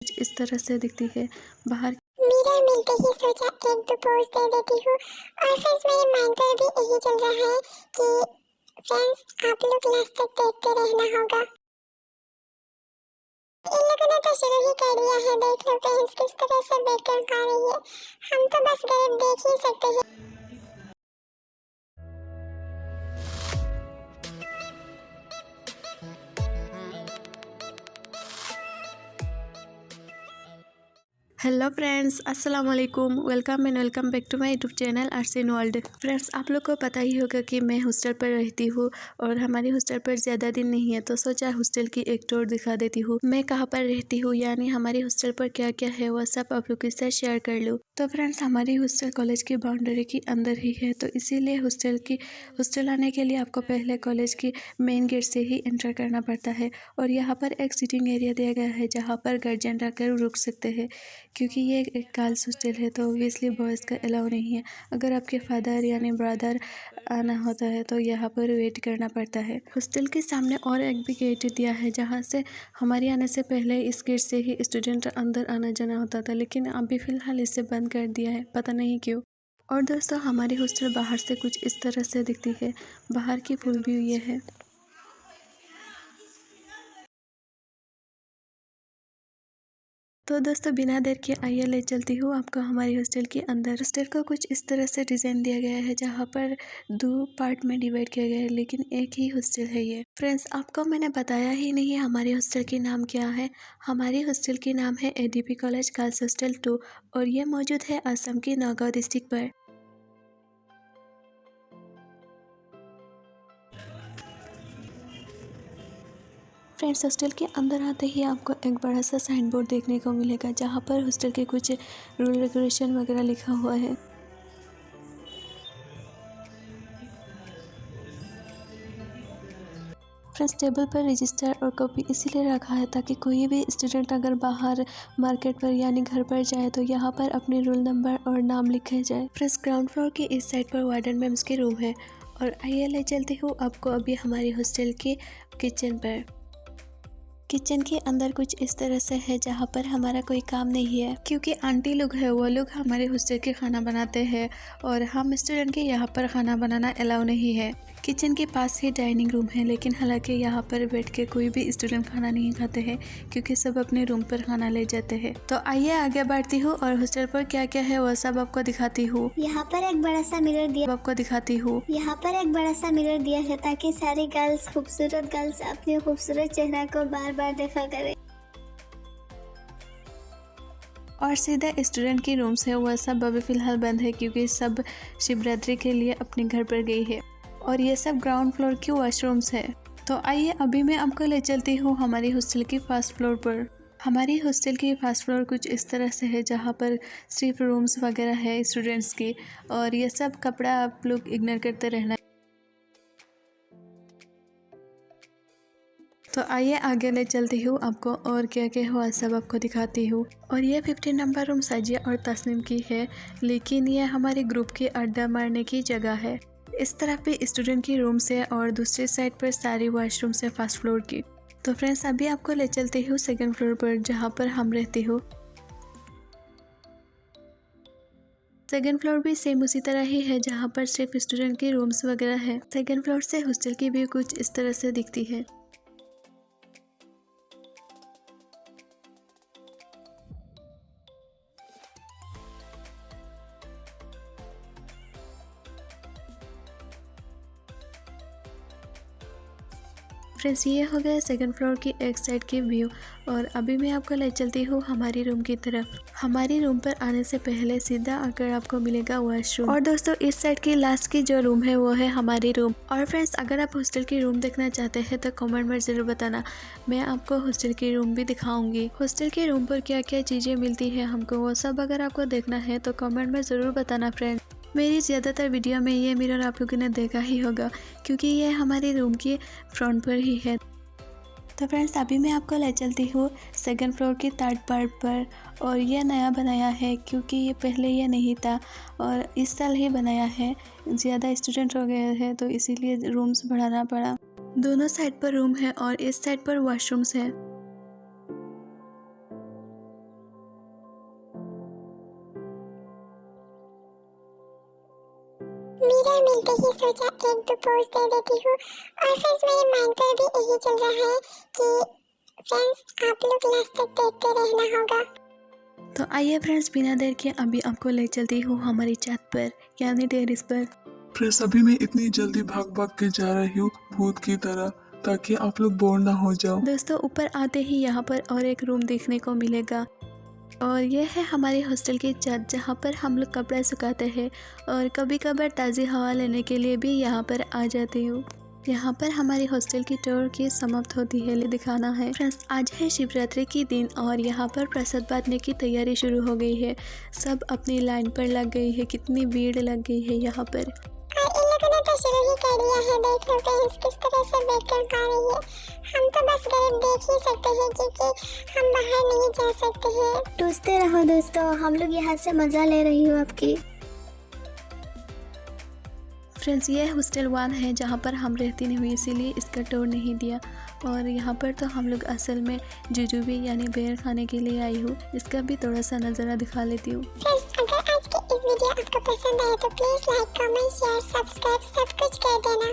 कुछ इस तरह से दिखती है। बाहर मिरर मिलते ही सोचा एक दो पोज दे देती हूँ। और फ्रेंड्स मेरे माइंड पर भी यही चल रहा है कि फ्रेंड्स आप लोग लास्ट तक देखते रहना होगा। इन लोगों ने तो शुरू ही कर दिया है। देख लो फ्रेंड्स किस तरह से बैठकर खा रही है। हम तो बस गरीब देख ही सकते हैं। हेलो फ्रेंड्स, अस्सलाम वालेकुम। Welcome and welcome back to my YouTube channel Arts World. Friends, आप लोग को पता ही होगा कि मैं हॉस्टल पर रहती हूँ और हमारी हॉस्टल पर ज़्यादा दिन नहीं है, तो सोचा हॉस्टल की एक टूर दिखा देती हूँ। मैं कहाँ पर रहती हूँ, यानी हमारी हॉस्टल पर क्या क्या है, वह सब आप लोग के साथ शेयर कर लूँ। तो फ्रेंड्स, हमारी हॉस्टल कॉलेज की बाउंड्री के अंदर ही है, तो इसीलिए हॉस्टल आने के लिए आपको पहले कॉलेज की मेन गेट से ही एंटर करना पड़ता है। और यहाँ पर एक सिटिंग एरिया दिया गया है जहाँ पर गार्जियन रखकर रुक सकते हैं, क्योंकि ये एक गर्ल्स हॉस्टल है तो ऑब्वियसली बॉयज़ का अलाउ नहीं है। अगर आपके फादर यानी ब्रदर आना होता है तो यहाँ पर वेट करना पड़ता है। हॉस्टल के सामने और एक भी गेट दिया है जहाँ से हमारे आने से पहले इस गेट से ही स्टूडेंट अंदर आना जाना होता था, लेकिन अभी फ़िलहाल इसे बंद कर दिया है, पता नहीं क्यों। और दोस्तों, हमारी हॉस्टल बाहर से कुछ इस तरह से दिखती है। बाहर की फुल व्यू ये है। तो दोस्तों, बिना देर के आइए ले चलती हूँ आपको हमारी हॉस्टल के अंदर। हॉस्टल को कुछ इस तरह से डिज़ाइन दिया गया है जहाँ पर दो पार्ट में डिवाइड किया गया है, लेकिन एक ही हॉस्टल है ये। फ्रेंड्स, आपको मैंने बताया ही नहीं हमारी हॉस्टल के नाम क्या है। हमारी हॉस्टल के नाम है एडीपी कॉलेज गर्ल्स हॉस्टल 2 और ये मौजूद है असम के नौगांव डिस्ट्रिक्ट पर। फ्रेंड्स, हॉस्टल के अंदर आते ही आपको एक बड़ा सा साइन बोर्ड देखने को मिलेगा जहाँ पर हॉस्टल के कुछ रूल रेगुलेशन वगैरह लिखा हुआ है। फ्रेंड्स, टेबल पर रजिस्टर और कॉपी इसीलिए रखा है ताकि कोई भी स्टूडेंट अगर बाहर मार्केट पर यानी घर पर जाए तो यहाँ पर अपने रोल नंबर और नाम लिखे जाए। फ्रेंड्स, ग्राउंड फ्लोर के इस साइड पर वार्डन मैम्स की रूम है और आइए ले चलती हूँ आपको अभी हमारी हॉस्टल के किचन पर। किचन के अंदर कुछ इस तरह से है जहाँ पर हमारा कोई काम नहीं है, क्योंकि आंटी लोग हैं वो लोग हमारे हॉस्टल के खाना बनाते हैं और हम स्टूडेंट के यहाँ पर खाना बनाना अलाउ नहीं है। किचन के पास ही डाइनिंग रूम है, लेकिन हालांकि यहाँ पर बैठ के कोई भी स्टूडेंट खाना नहीं खाते हैं क्योंकि सब अपने रूम पर खाना ले जाते हैं। तो आइए आगे बढ़ती हूँ और हॉस्टल पर क्या क्या है वह सब आपको दिखाती हूँ। यहाँ पर एक बड़ा सा मिरर दिया है ताकि सारी गर्ल्स, खूबसूरत गर्ल्स अपने खूबसूरत चेहरा को बार बार देखा करे। और सीधा स्टूडेंट की रूम्स है वह सब अभी फ़िलहाल बंद है क्योंकि सब शिवरात्रि के लिए अपने घर पर गई है। और ये सब ग्राउंड फ्लोर की वॉशरूम्स है। तो आइए अभी मैं आपको ले चलती हूँ हमारी हॉस्टल की फर्स्ट फ्लोर पर। हमारी हॉस्टल की फर्स्ट फ्लोर कुछ इस तरह से है जहाँ पर सिर्फ रूम्स वगैरह है स्टूडेंट्स की, और ये सब कपड़ा आप लोग इग्नोर करते रहना। तो आइए आगे ले चलती हूँ आपको और क्या क्या हुआ सब आपको दिखाती हूँ। और ये 15 नंबर रूम साजिया और तस्नीम की है, लेकिन ये हमारे ग्रुप की अड्डा मारने की जगह है। इस तरफ भी स्टूडेंट की रूम्स है और दूसरी साइड पर सारी वॉशरूम्स है फर्स्ट फ्लोर की। तो फ्रेंड्स, अभी आपको ले चलती हूँ सेकंड फ्लोर पर जहाँ पर हम रहती हूँ। सेकंड फ्लोर भी सेम उसी तरह ही है जहाँ पर सिर्फ स्टूडेंट की रूम्स वगैरह है। सेकंड फ्लोर से हॉस्टल की व्यू कुछ इस तरह से दिखती है। फ्रेंड्स, ये हो गया सेकंड फ्लोर की एक साइड की व्यू और अभी मैं आपको ले चलती हूँ हमारी रूम की तरफ। हमारी रूम पर आने से पहले सीधा आकर आपको मिलेगा वॉशरूम। और दोस्तों, इस साइड की लास्ट की जो रूम है वो है हमारी रूम। और फ्रेंड्स, अगर आप हॉस्टल की रूम देखना चाहते हैं तो कमेंट में ज़रूर बताना, मैं आपको हॉस्टल की रूम भी दिखाऊंगी। हॉस्टल की रूम पर क्या क्या चीज़ें मिलती है हमको वो सब अगर आपको देखना है तो कमेंट में ज़रूर बताना फ्रेंड्स। मेरी ज़्यादातर वीडियो में ये मिरर आप लोगों ने देखा ही होगा क्योंकि ये हमारी रूम के फ्रंट पर ही है। तो फ्रेंड्स, अभी मैं आपको ले चलती हूँ सेकंड फ्लोर की थर्ड पार्ट पर। और ये नया बनाया है क्योंकि ये पहले ये नहीं था और इस साल ही बनाया है। ज़्यादा स्टूडेंट हो गए हैं तो इसीलिए रूम्स बढ़ाना पड़ा। दोनों साइड पर रूम है और इस साइड पर वॉशरूम्स है। मिरर मिलते ही सोचा एक दो पोज दे देती हूँ। और फ्रेंड्स मेरे माइंड पर भी यही चल रहा है कि फ्रेंड्स आप लोग लास्ट तक देखते रहना होगा। तो आइए फ्रेंड्स, बिना देर के अभी आपको ले चलती हूँ हमारी छत पर यानी टेरेस पर। फ्रेंड्स अभी मैं इतनी जल्दी भाग भाग के जा रही हूँ भूत की तरह, ताकि आप लोग बोर ना हो जाओ। दोस्तों ऊपर आते ही यहाँ पर और एक रूम देखने को मिलेगा और यह है हमारे हॉस्टल की छत, जहाँ पर हम लोग कपड़ा सुखाते हैं और कभी कभार ताज़ी हवा लेने के लिए भी यहाँ पर आ जाती हूँ। यहाँ पर हमारी हॉस्टल की टूर की समाप्त होती है, दिखाना है। फ्रेंड्स आज है शिवरात्रि की दिन और यहाँ पर प्रसाद बांटने की तैयारी शुरू हो गई है। सब अपनी लाइन पर लग गई है, कितनी भीड़ लग गई है यहाँ पर। और इन लोगों ने तो शुरू ही कर दिया है। देख लो फ्रेंड्स किस तरह से बैठकर खा रही है। हम तो बस घर देख ही सकते हैं क्योंकि हम बाहर नहीं जा सकते हैं। टूसते रहो दोस्तों, हम लोग यहाँ से मजा ले रही हूँ आपकी। फ्रेंड्स ये हॉस्टल 1 है जहाँ पर हम रहती नहीं हुई, इसीलिए इसका टूर नहीं दिया। और यहाँ पर तो हम लोग असल में जुजूबी यानी बेर खाने के लिए आई हूँ, इसका भी थोड़ा सा नज़ारा दिखा लेती हूँ। फ्रेंड्स अगर आज की इस वीडियो आपको पसंद आए तो please like comment share subscribe सब कुछ कर देना।